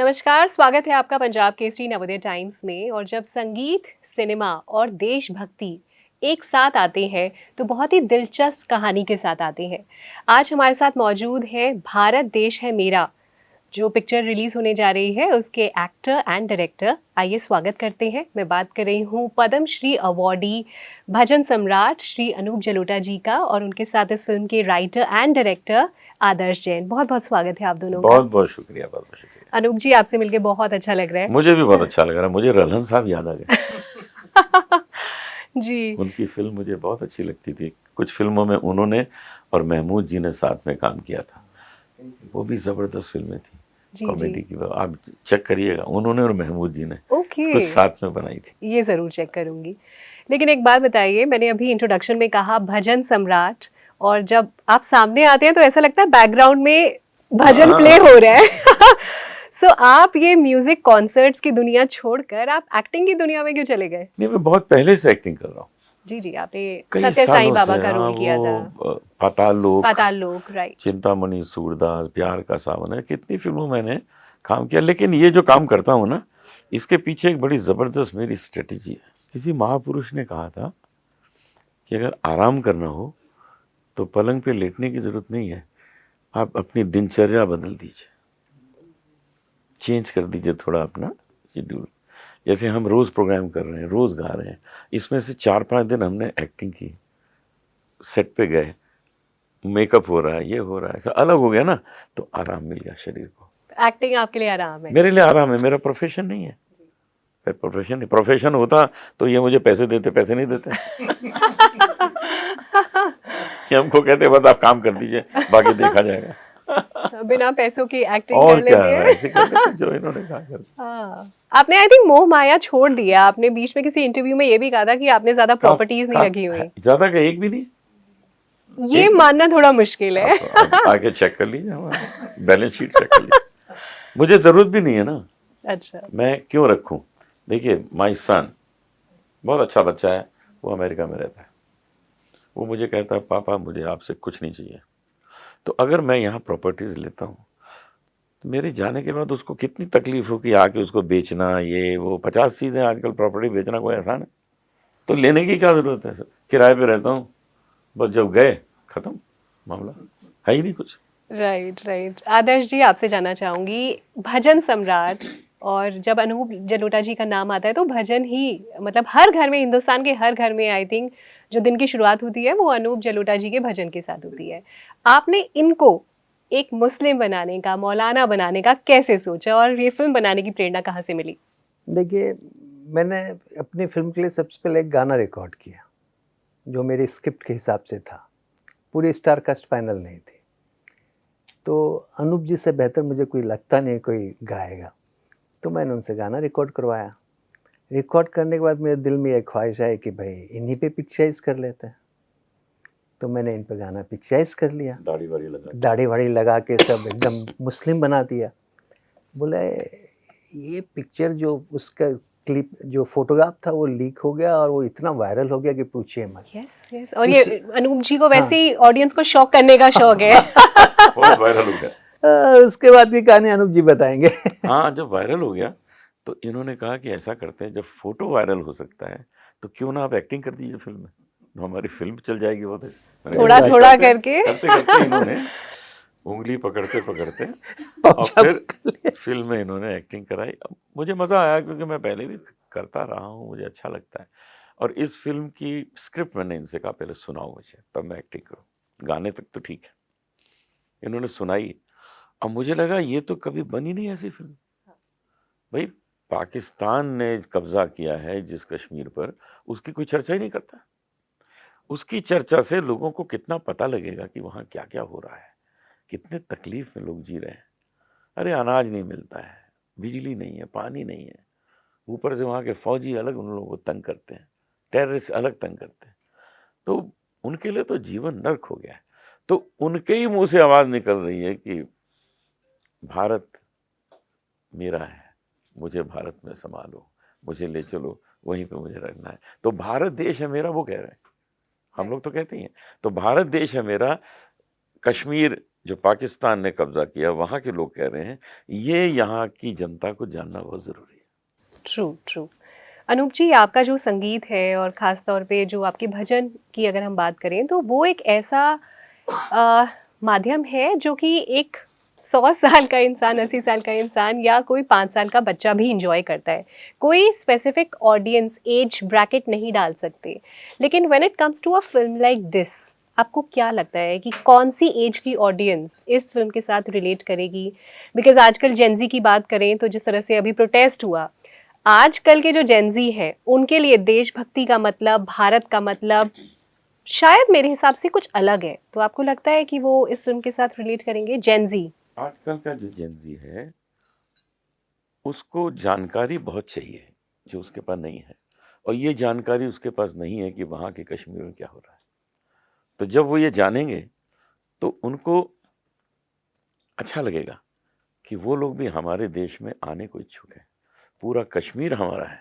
नमस्कार, स्वागत है आपका पंजाब केसरी नवोदय टाइम्स में। और जब संगीत, सिनेमा और देशभक्ति एक साथ आते हैं तो बहुत ही दिलचस्प कहानी के साथ आते हैं। आज हमारे साथ मौजूद है भारत देश है मेरा, जो पिक्चर रिलीज होने जा रही है, उसके एक्टर एंड डायरेक्टर। आइए स्वागत करते हैं। मैं बात कर रही हूँ पद्म श्री अवॉर्डी भजन सम्राट श्री अनूप जलोटा जी का, और उनके साथ इस फिल्म के राइटर एंड डायरेक्टर आदर्श जैन। बहुत बहुत स्वागत है आप दोनों का। बहुत बहुत शुक्रिया, बहुत बहुत शुक्रिया। अनूप जी, आपसे मिलके बहुत अच्छा लग रहा है। मुझे भी बहुत अच्छा लग रहा है। मुझे रल्हन साहब याद आ गए। जी, उनकी फिल्म मुझे बहुत अच्छी लगती थी। कुछ फिल्मों में उन्होंने और महमूद जी ने साथ में काम किया था, वो भी जबरदस्त फिल्में थी जी, कॉमेडी जी। की। आप चेक करिएगा, उन्होंने और महमूद जी ने ओके, कुछ साथ में बनाई थी। ये ज़रूर चेक करूंगी। लेकिन एक बात बताइए, मैंने अभी इंट्रोडक्शन में कहा भजन सम्राट, और जब आप सामने आते हैं तो ऐसा लगता है बैकग्राउंड में भजन प्ले हो रहा है। सो आप ये म्यूजिक कॉन्सर्ट्स की दुनिया छोड़कर आप एक्टिंग की दुनिया में क्यों चले गए? नहीं, मैं बहुत पहले से एक्टिंग कर रहा हूँ, जी जी, आपने कई सत्य साईं सालों बाबा से। का हाँ, रोल किया था। वो पाताल लोक, पाताल लोक, राइट। चिंतामणि सूरदास, प्यार का सावन है, कितनी फिल्मों मैंने काम किया। लेकिन ये जो काम करता हूँ ना, इसके पीछे एक बड़ी ज़बरदस्त मेरी स्ट्रेटजी है। किसी महापुरुष ने कहा था कि अगर आराम करना हो तो पलंग पे लेटने की ज़रूरत नहीं है, आप अपनी दिनचर्या बदल दीजिए, चेंज कर दीजिए थोड़ा अपना शेड्यूल। जैसे हम रोज़ प्रोग्राम कर रहे हैं, रोज़ गा रहे हैं, इसमें से 4-5 दिन हमने एक्टिंग की, सेट पे गए, मेकअप हो रहा है, ये हो रहा है, ऐसा अलग हो गया ना, तो आराम मिल गया शरीर को। एक्टिंग आपके लिए आराम है? मेरे लिए आराम है, मेरा प्रोफेशन नहीं है। प्रोफेशन नहीं, प्रोफेशन होता तो ये मुझे पैसे देते, पैसे नहीं देते। कि हमको कहते बस आप काम कर दीजिए, बाकी देखा जाएगा। बिना पैसों की एक्टिंग और कर क्या लेते हैं। ऐसे कर लेते जो इन्होंने कहा कर। हाँ, आपने आई थिंक मोह माया छोड़ दिया। आपने बीच में किसी इंटरव्यू में ये भी कहा था कि आपने ज्यादा प्रॉपर्टीज नहीं रखी हुई। ज्यादा का एक भी नहीं, ये मानना थोड़ा मुश्किल है। आप आके चेक कर लीजिए, हमारा बैलेंस शीट चेक कर लीजिए। मुझे जरूरत भी नहीं है ना, अच्छा, मैं क्यों रखूं। देखिए, माय सन बहुत अच्छा बच्चा है, वो अमेरिका में रहता है। वो मुझे कहता है पापा मुझे आपसे कुछ नहीं चाहिए। तो अगर मैं यहाँ प्रॉपर्टीज लेता हूँ तो मेरे जाने के बाद उसको कितनी तकलीफ हो कि आके उसको बेचना, ये वो 50 चीज़ें। आजकल प्रॉपर्टी बेचना कोई आसान है? तो लेने की क्या ज़रूरत है? किराए पे रहता हूँ, बस जब गए ख़त्म, मामला है ही नहीं कुछ। Right right. आदर्श जी, आपसे जानना चाहूंगी भजन सम्राट, और जब अनूप जलोटा जी का नाम आता है तो भजन ही, मतलब हर घर में, हिंदुस्तान के हर घर में आई थिंक जो दिन की शुरुआत होती है वो अनूप जलोटा जी के भजन के साथ होती है। आपने इनको एक मुस्लिम बनाने का, मौलाना बनाने का कैसे सोचा, और ये फिल्म बनाने की प्रेरणा कहाँ से मिली? देखिए, मैंने अपनी फ़िल्म के लिए सबसे पहले एक गाना रिकॉर्ड किया, जो मेरे स्क्रिप्ट के हिसाब से था। पूरी स्टार कास्ट फाइनल नहीं थी। तो अनूप जी से बेहतर मुझे कोई लगता नहीं कोई गाएगा। तो मैंने उनसे गाना रिकॉर्ड करवाया। रिकॉर्ड करने के बाद मेरे दिल में एक ख्वाहिश आई कि भाई इन्हीं पे पिक्चराइज़ कर लेते हैं। तो मैंने इन पे गाना पिक्चराइज़ कर लिया। दाढ़ी-वाड़ी लगा के सब एकदम मुस्लिम बना दिया। बोले ये पिक्चर जो उसका क्लिप जो फोटोग्राफ था वो लीक हो गया और वो इतना वायरल हो गया कि पूछिए मत। Yes yes. और ये अनूप जी को वैसे हाँ। ही ऑडियंस को शॉक करने का शौक है। बहुत वायरल हो गया। उसके बाद की कहानी अनूप जी बताएंगे। हाँ, जब वायरल हो गया तो इन्होंने कहा कि ऐसा करते हैं, जब फोटो वायरल हो सकता है तो क्यों ना आप एक्टिंग कर दीजिए फिल्म में, तो हमारी फिल्म चल जाएगी। बहुत थोड़ा थोड़ा करके करते करते इन्होंने उंगली पकड़ते पकड़ते और फिर फिल्म में इन्होंने एक्टिंग कराई। अब मुझे मज़ा आया क्योंकि मैं पहले भी करता रहा हूँ, मुझे अच्छा लगता है। और इस फिल्म की स्क्रिप्ट मैंने इनसे कहा पहले सुनाओ मुझे, तब मैं एक्टिंग करूँ। गाने तक तो ठीक है, इन्होंने सुनाई। अब मुझे लगा ये तो कभी बनी नहीं ऐसी फिल्म। भाई, पाकिस्तान ने कब्जा किया है जिस कश्मीर पर, उसकी कोई चर्चा ही नहीं करता। उसकी चर्चा से लोगों को कितना पता लगेगा कि वहाँ क्या क्या हो रहा है, कितने तकलीफ में लोग जी रहे हैं। अरे अनाज नहीं मिलता है, बिजली नहीं है, पानी नहीं है, ऊपर से वहाँ के फौजी अलग उन लोगों को तंग करते हैं, टेररिस्ट अलग तंग करते हैं। तो उनके लिए तो जीवन नर्क हो गया है। तो उनके ही मुंह से आवाज़ निकल रही है कि भारत मेरा है, मुझे भारत में संभालो, मुझे ले चलो, वहीं पे मुझे रहना है। तो भारत देश है मेरा, वो कह रहे हैं। हम लोग तो कहते ही हैं। तो भारत देश है मेरा, कश्मीर जो पाकिस्तान ने कब्जा किया, वहाँ के लोग कह रहे हैं, ये यहाँ की जनता को जानना बहुत ज़रूरी है। True true. अनूप जी, आपका जो संगीत है और ख़ास तौर पे जो आपके भजन की अगर हम बात करें तो वो एक ऐसा माध्यम है जो कि एक 100 साल का इंसान, 80 साल का इंसान या कोई 5 साल का बच्चा भी इंजॉय करता है। कोई स्पेसिफिक ऑडियंस एज ब्रैकेट नहीं डाल सकते। लेकिन when it comes to a film like this, आपको क्या लगता है कि कौन सी एज की ऑडियंस इस फिल्म के साथ रिलेट करेगी? बिकॉज आजकल जेंजी की बात करें तो जिस तरह से अभी प्रोटेस्ट हुआ, आजकल के जो जेंजी हैं उनके लिए देशभक्ति का मतलब, भारत का मतलब शायद मेरे हिसाब से कुछ अलग है। तो आपको लगता है कि वो इस फिल्म के साथ रिलेट करेंगे जेंजी? आजकल का जो जेंजी है, उसको जानकारी बहुत चाहिए जो उसके पास नहीं है, और ये जानकारी उसके पास नहीं है कि वहाँ के कश्मीर में क्या हो रहा है। तो जब वो ये जानेंगे तो उनको अच्छा लगेगा कि वो लोग भी हमारे देश में आने को इच्छुक हैं। पूरा कश्मीर हमारा है,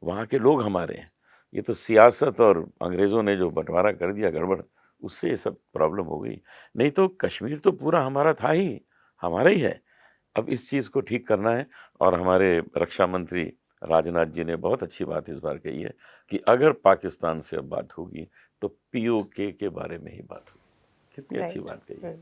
वहाँ के लोग हमारे हैं। ये तो सियासत और अंग्रेज़ों ने जो बंटवारा कर दिया गड़बड़, उससे ये सब प्रॉब्लम हो गई। नहीं तो कश्मीर तो पूरा हमारा था ही, हमारा ही है। अब इस चीज़ को ठीक करना है, और हमारे रक्षा मंत्री राजनाथ जी ने बहुत अच्छी बात इस बार कही है कि अगर पाकिस्तान से अब बात होगी तो पीओके के बारे में ही बात होगी। कितनी अच्छी राइट। बात कही है,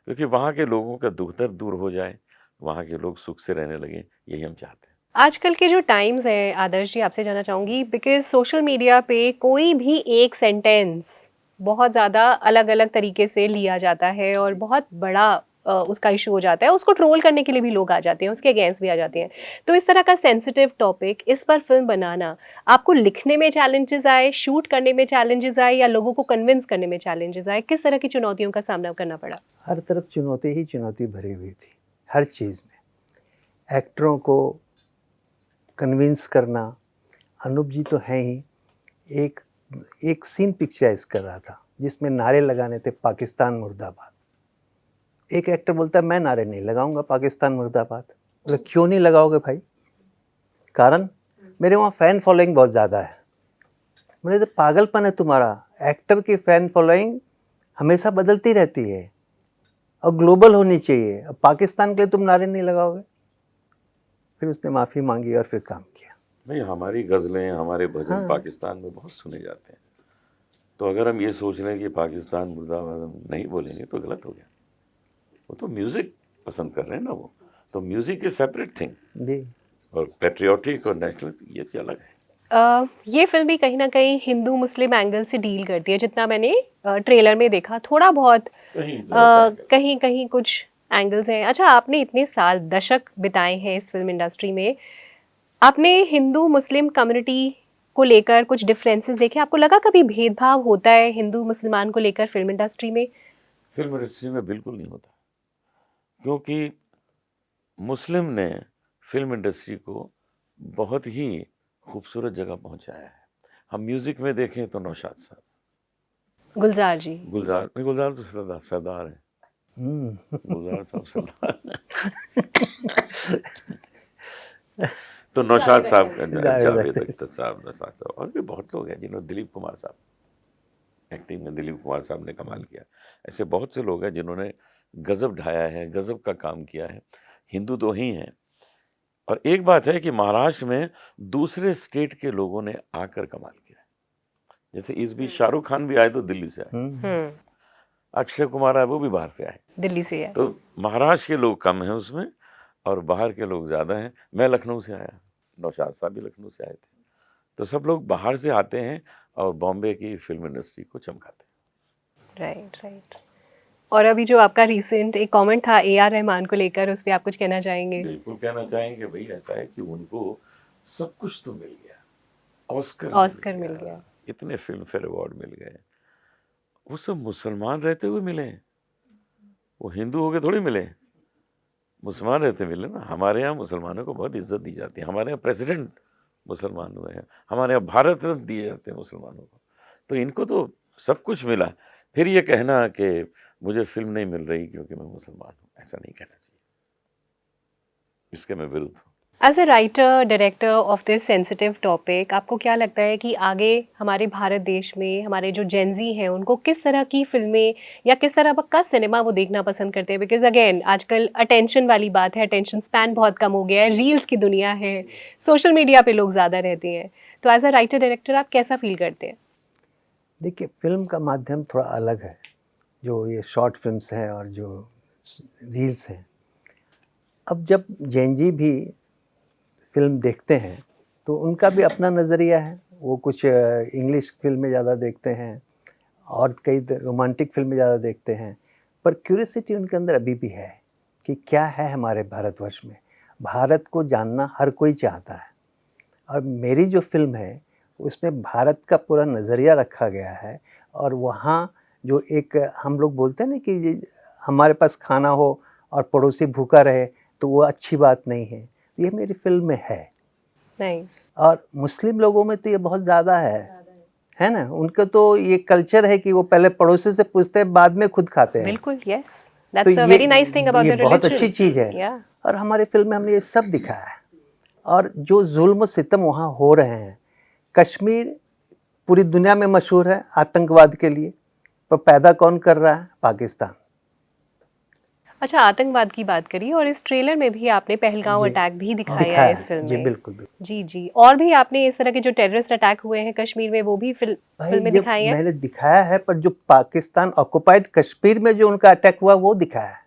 क्योंकि वहाँ के लोगों का दुख दर्द दूर हो जाए, वहाँ के लोग सुख से रहने लगें, यही हम चाहते हैं। आजकल के जो टाइम्स हैं आदर्श जी, आपसे जानना चाहूँगी बिकॉज़ सोशल मीडिया पे कोई भी एक सेंटेंस बहुत ज़्यादा अलग अलग तरीके से लिया जाता है और बहुत बड़ा उसका इशू हो जाता है। उसको ट्रोल करने के लिए भी लोग आ जाते हैं, उसके अगेंस्ट भी आ जाते हैं। तो इस तरह का सेंसिटिव टॉपिक, इस पर फिल्म बनाना, आपको लिखने में चैलेंजेस आए, शूट करने में चैलेंजेस आए, या लोगों को कन्विंस करने में चैलेंजेस आए? किस तरह की चुनौतियों का सामना करना पड़ा? हर तरफ चुनौती ही चुनौती भरी हुई थी, हर चीज़ में। एक्टरों को कन्विंस करना, अनूप जी तो हैं ही। एक एक सीन पिक्चराइज कर रहा था जिसमें नारे लगाने थे, पाकिस्तान मुर्दाबाद। एक एक्टर बोलता है मैं नारे नहीं लगाऊंगा, पाकिस्तान मुर्दाबाद। बोले क्यों नहीं लगाओगे भाई? कारण मेरे वहाँ फ़ैन फॉलोइंग बहुत ज़्यादा है। बोले तो पागलपन है तुम्हारा, एक्टर की फ़ैन फॉलोइंग हमेशा बदलती रहती है और ग्लोबल होनी चाहिए। अब पाकिस्तान के लिए तुम नारे नहीं लगाओगे? फिर उसने माफ़ी मांगी और फिर काम किया। नहीं, हमारी गज़लें, हमारे भजन हाँ। पाकिस्तान में बहुत सुने जाते हैं। तो अगर हम ये सोच लें कि पाकिस्तान मुर्दाबाद हम नहीं बोलेंगे तो गलत हो गया। वो तो म्यूज़िक पसंद कर रहे हैं ना वो। तो म्यूज़िक इज़ सेपरेट थिंग, जी। और पैट्रियोटिक और नेशनल ये तो अलग है। ये फिल्म भी कहीं ना कहीं हिंदू मुस्लिम एंगल से डील करती है, जितना मैंने ट्रेलर में देखा। थोड़ा बहुत कहीं कहीं कुछ एंगल्स हैं। अच्छा, आपने इतने साल, दशक बिताए हैं इस फिल्म इंडस्ट्री में, आपने हिंदू मुस्लिम कम्युनिटी को लेकर कुछ डिफरेंसेस देखे? आपको लगा कभी भेदभाव होता है हिंदू मुसलमान को लेकर फिल्म इंडस्ट्री में? फिल्म इंडस्ट्री में बिल्कुल नहीं होता, क्योंकि मुस्लिम ने फिल्म इंडस्ट्री को बहुत ही खूबसूरत जगह पहुंचाया है। हम म्यूज़िक में देखें तो नौशाद साहब, गुलजार जी। गुलजार तो सरदार हैं। गुलजार साहब सरदार तो नौशाद साहब का, जावेद अख्तर साहब, नौशाद साहब, और भी बहुत लोग हैं जिन्होंने, दिलीप कुमार साहब, एक्टिंग में दिलीप कुमार साहब ने कमाल किया। ऐसे बहुत से लोग हैं जिन्होंने गज़ब ढाया है, गज़ब का काम किया है। हिंदू तो ही हैं। और एक बात है कि महाराष्ट्र में दूसरे स्टेट के लोगों ने आकर कमाल किया। जैसे इस बीच शाहरुख खान भी आए तो दिल्ली से आए, अक्षय कुमार आए वो भी बाहर से आए, दिल्ली से है। तो महाराष्ट्र के लोग कम हैं उसमें और बाहर के लोग ज़्यादा हैं। मैं लखनऊ से आया, नौशाद साहब भी लखनऊ से आए थे। तो सब लोग बाहर से आते हैं और बॉम्बे की फिल्म इंडस्ट्री को चमकाते हैं। Right right. और अभी जो आपका रिसेंट एक कमेंट था AR रहमान को लेकर, उस पर आप कुछ कहना चाहेंगे? बिल्कुल कहना चाहेंगे, भाई ऐसा है कि उनको सब कुछ तो मिल गया, ऑस्कर मिल गया, इतने फिल्म फेयर अवार्ड मिल गए। वो सब मुसलमान रहते हुए मिले, वो हिंदू हो गए थोड़ी मिले, मुसलमान रहते मिले ना। हमारे यहाँ मुसलमानों को बहुत इज्जत दी जाती है, हमारे यहाँ प्रेसिडेंट मुसलमान हुए हैं, हमारे यहाँ भारत रत्न दिए जाते हैं मुसलमानों को। तो इनको तो सब कुछ मिला। फिर ये कहना कि मुझे फिल्म नहीं मिल रही क्योंकि मैं मुसलमान हूँ, ऐसा नहीं कहना चाहिए, इसके मैं विरुद्ध हूँ। As a writer director of this sensitive topic, आपको क्या लगता है कि आगे हमारे भारत देश में हमारे जो जेंजी हैं उनको किस तरह की फिल्में या किस तरह का सिनेमा वो देखना पसंद करते हैं? बिकॉज अगेन आजकल अटेंशन वाली बात है, अटेंशन स्पैन बहुत कम हो गया है, रील्स की दुनिया है, सोशल मीडिया पे लोग ज़्यादा रहते हैं। तो एज अ राइटर डायरेक्टर आप कैसा फील करते हैं? देखिए, फिल्म का माध्यम थोड़ा अलग है, जो ये शॉर्ट फिल्म्स हैं और जो रील्स हैं। अब जब जेंजी भी फिल्म देखते हैं तो उनका भी अपना नज़रिया है। वो कुछ इंग्लिश फिल्में ज़्यादा देखते हैं और कई रोमांटिक फिल्में ज़्यादा देखते हैं, पर क्यूरियोसिटी उनके अंदर अभी भी है कि क्या है हमारे भारतवर्ष में। भारत को जानना हर कोई चाहता है, और मेरी जो फ़िल्म है उसमें भारत का पूरा नज़रिया रखा गया है। और वहाँ जो एक हम लोग बोलते हैं ना कि हमारे पास खाना हो और पड़ोसी भूखा रहे तो वो अच्छी बात नहीं है, तो ये मेरी फ़िल्म में है। नाइस। और मुस्लिम लोगों में तो ये बहुत ज़्यादा है ना? उनका तो ये कल्चर है कि वो पहले पड़ोसी से पूछते हैं, बाद में खुद खाते हैं। बिल्कुल, यस, तो that's a very nice thing about the ये बहुत रिलीजन। अच्छी चीज़ है। या और हमारी फ़िल्म में हमने ये सब दिखाया है। और जो जुल्म सितम वहाँ हो रहे हैं, कश्मीर पूरी दुनिया में मशहूर है आतंकवाद के लिए, पर पैदा कौन कर रहा है? पाकिस्तान। अच्छा, आतंकवाद की बात करी और इस ट्रेलर में भी आपने पहलगांव जी, अटैक भी दिखाया है इस फिल्म जी में। बिल्कुल, बिल्कुल। जी जी, और भी आपने इस तरह के जो टेररिस्ट अटैक हुए हैं कश्मीर में वो भी भाई फिल्म में जब दिखाई है। मैंने दिखाया है, पर जो पाकिस्तान ऑक्युपाइड कश्मीर में जो उनका अटैक हुआ वो दिखाया है।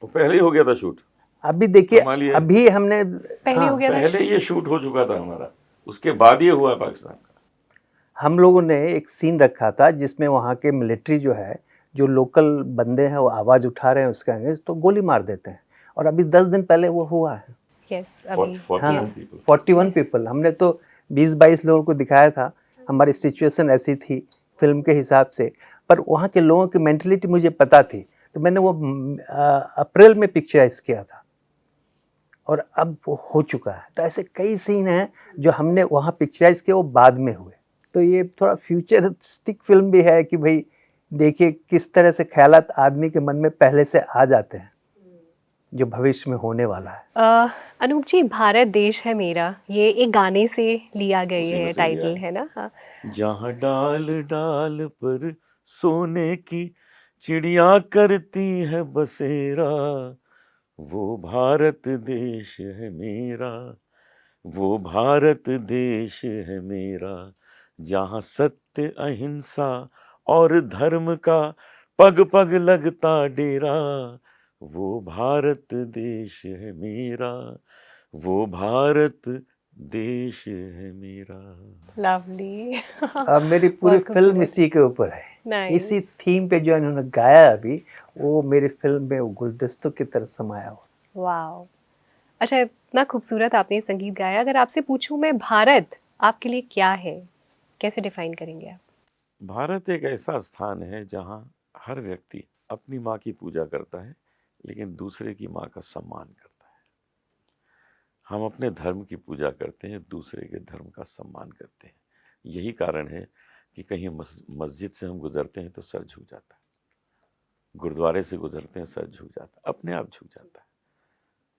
वो पहले ही हो गया था शूट। अभी देखिए, संभालिए। अभी हमने पहले हो गया था। पहले ये शूट हो चुका था हमारा, उसके बाद ये हुआ पाकिस्तान का। हम लोगों ने एक सीन रखा था जिसमें वहाँ के मिलिट्री जो है, जो लोकल बंदे हैं वो आवाज़ उठा रहे हैं उसके अगेंस्ट, तो गोली मार देते हैं। और अभी 10 दिन पहले वो हुआ है। यस, अभी 41 yes, people। 41 Yes. पीपल। हमने तो 20-22 लोगों को दिखाया था। हमारी सिचुएशन ऐसी थी फिल्म के हिसाब से, पर वहाँ के लोगों की मेंटलिटी मुझे पता थी, तो मैंने वो अप्रैल में पिक्चराइज किया था और अब वो हो चुका है। तो ऐसे कई सीन हैं जो हमने वहाँ पिक्चराइज किए, वो बाद में हुए। तो ये थोड़ा फ्यूचरिस्टिक फिल्म भी है कि भाई देखिए किस तरह से ख्यालात आदमी के मन में पहले से आ जाते हैं जो भविष्य में होने वाला है। अनूप जी, भारत देश है मेरा, ये एक गाने से लिया गई उसी में है, से लिया टाइटल है। है ना? हाँ। जहाँ डाल डाल पर सोने की चिड़िया करती है बसेरा, वो भारत देश है मेरा, वो भारत देश है मेरा। जहाँ सत्य अहिंसा और धर्म का पग पग लगता डेरा, वो भारत देश है मेरा, वो भारत देश है मेरा। लवली। मेरी पूरी बहुत फिल्म खूबसूरत। इसी के ऊपर है। नाइस। इसी थीम पे जो इन्होंने गाया अभी, वो मेरी फिल्म में वो गुलदस्तों की तरह समाया हुआ। वाओ। अच्छा, इतना खूबसूरत आपने संगीत गाया। अगर आपसे पूछूं मैं, भारत आपके लिए क्या है, कैसे डिफाइन करेंगे आप? भारत एक ऐसा स्थान है जहाँ हर व्यक्ति अपनी माँ की पूजा करता है, लेकिन दूसरे की माँ का सम्मान करता है। हम अपने धर्म की पूजा करते हैं, दूसरे के धर्म का सम्मान करते हैं। यही कारण है कि कहीं मस्जिद से हम गुजरते हैं तो सर झुक जाता है, गुरुद्वारे से गुजरते हैं सर झुक जाता है, अपने आप झुक जाता है,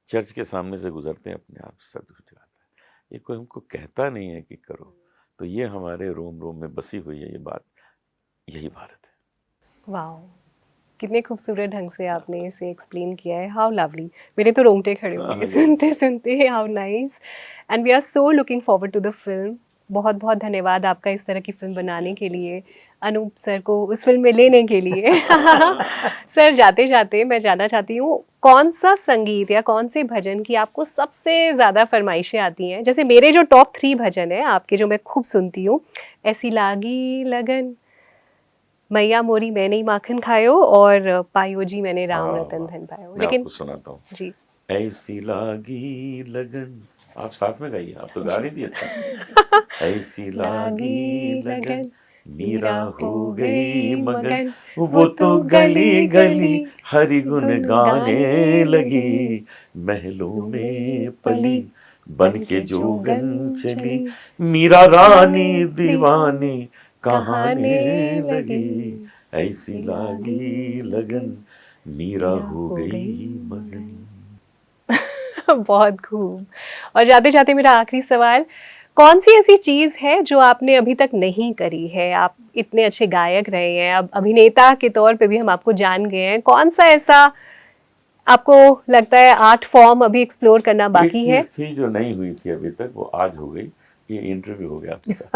चर्च के सामने से गुजरते हैं अपने आप सर झुक जाता है। ये कोई हमको कहता नहीं है कि करो, तो ये हमारे रोम रोम में बसी हुई है ये बात। यही भारत है। वाओ, कितने खूबसूरत ढंग से आपने इसे एक्सप्लेन किया है। हाउ लवली, मेरे तो रोंगटे खड़े हो गए सुनते सुनते। How nice, and we are so looking forward to the film. बहुत बहुत धन्यवाद आपका इस तरह की फिल्म बनाने के लिए, अनूप सर को उस फिल्म में लेने के लिए। सर, जाते जाते मैं जानना चाहती हूँ, कौन सा संगीत या कौन से भजन की आपको सबसे ज़्यादा फरमाइशें आती हैं? जैसे मेरे जो टॉप 3 भजन हैं आपके, जो मैं खूब सुनती हूँ, ऐसी लागी लगन, मैया मोरी मैंने ही माखन खायो, और पायो जी मैंने राम रतन धन पायो। मैं लेकिन आपको सुनाता हूँ। जी ऐसी लागी लगन, आप साथ में गाइए, आप तो गा रही थी अच्छा। ऐसी लागी लगन, मीरा हो गई मगन, वो तो गली गली हरि गुण गाने लगी, महलों में पली बन के जोगन चली, मीरा रानी दीवानी कहाने लगी। ऐसी लागी लगन, मीरा हो गई मगन। बहुत खूब। और जाते जाते मेरा आखिरी सवाल, कौन सी ऐसी चीज़ है जो आपने अभी तक नहीं करी है? आप इतने अच्छे गायक रहे हैं, अब अभिनेता के तौर पे भी हम आपको जान गए हैं, कौन सा ऐसा आपको लगता है आर्ट फॉर्म अभी एक्सप्लोर करना बाकी एक है? चीज़ थी जो नहीं हुई थी अभी तक, वो आज हो गई, ये इंटरव्यू हो गया आपके साथ।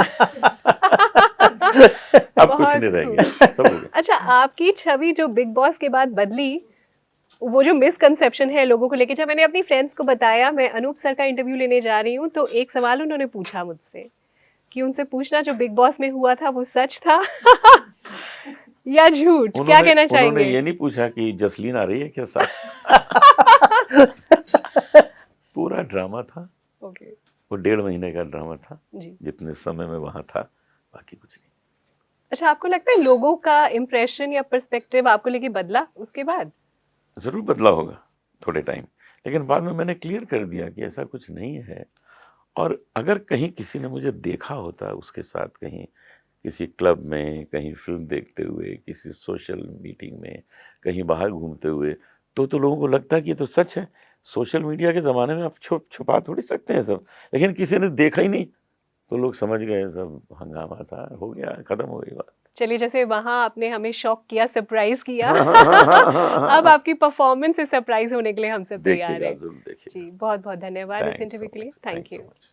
अब कुछ बहुत नहीं रह खूब। गया, सब हो गया। अच्छा, आपकी छवि जो बिग बॉस के बाद बदली, वो जो मिसकंसेप्शन है लोगों को लेके, जब मैंने अपनी फ्रेंड्स को बताया मैं अनूप सर का इंटरव्यू लेने जा रही हूँ, तो एक सवाल उन्होंने पूछा मुझसे कि उनसे पूछना जो बिग बॉस में हुआ था वो सच था या झूठ, क्या कहना उन्होंने चाहेंगे? ये नहीं पूछा कि जसलीन आ रही है क्या साथ। पूरा ड्रामा था, ओके वो 1.5 महीने का ड्रामा था, जी। जितने समय में वहाँ था, बाकी कुछ नहीं। अच्छा, आपको लगता है लोगों का इम्प्रेशन या पर्सपेक्टिव आपको लेके बदला उसके बाद? ज़रूर बदला होगा थोड़े टाइम, लेकिन बाद में मैंने क्लियर कर दिया कि ऐसा कुछ नहीं है। और अगर कहीं किसी ने मुझे देखा होता उसके साथ, कहीं किसी क्लब में, कहीं फिल्म देखते हुए, किसी सोशल मीटिंग में, कहीं बाहर घूमते हुए, तो लोगों को लगता है कि ये तो सच है। सोशल मीडिया के ज़माने में आप छुपा थोड़ी सकते हैं सब, लेकिन किसी ने देखा ही नहीं तो लोग समझ गए, सब हंगामा था, हो गया, खत्म हो गई बात। चलिए, जैसे वहाँ आपने हमें शॉक किया, सरप्राइज किया, अब अब आपकी परफॉर्मेंस से सरप्राइज होने के लिए हम सब तैयार देखिएगा, हैं। जरूर देखिएगा। जी, बहुत बहुत धन्यवाद इस थैंक्स इंटरव्यू सो के लिए। Much, thank thanks you. So much.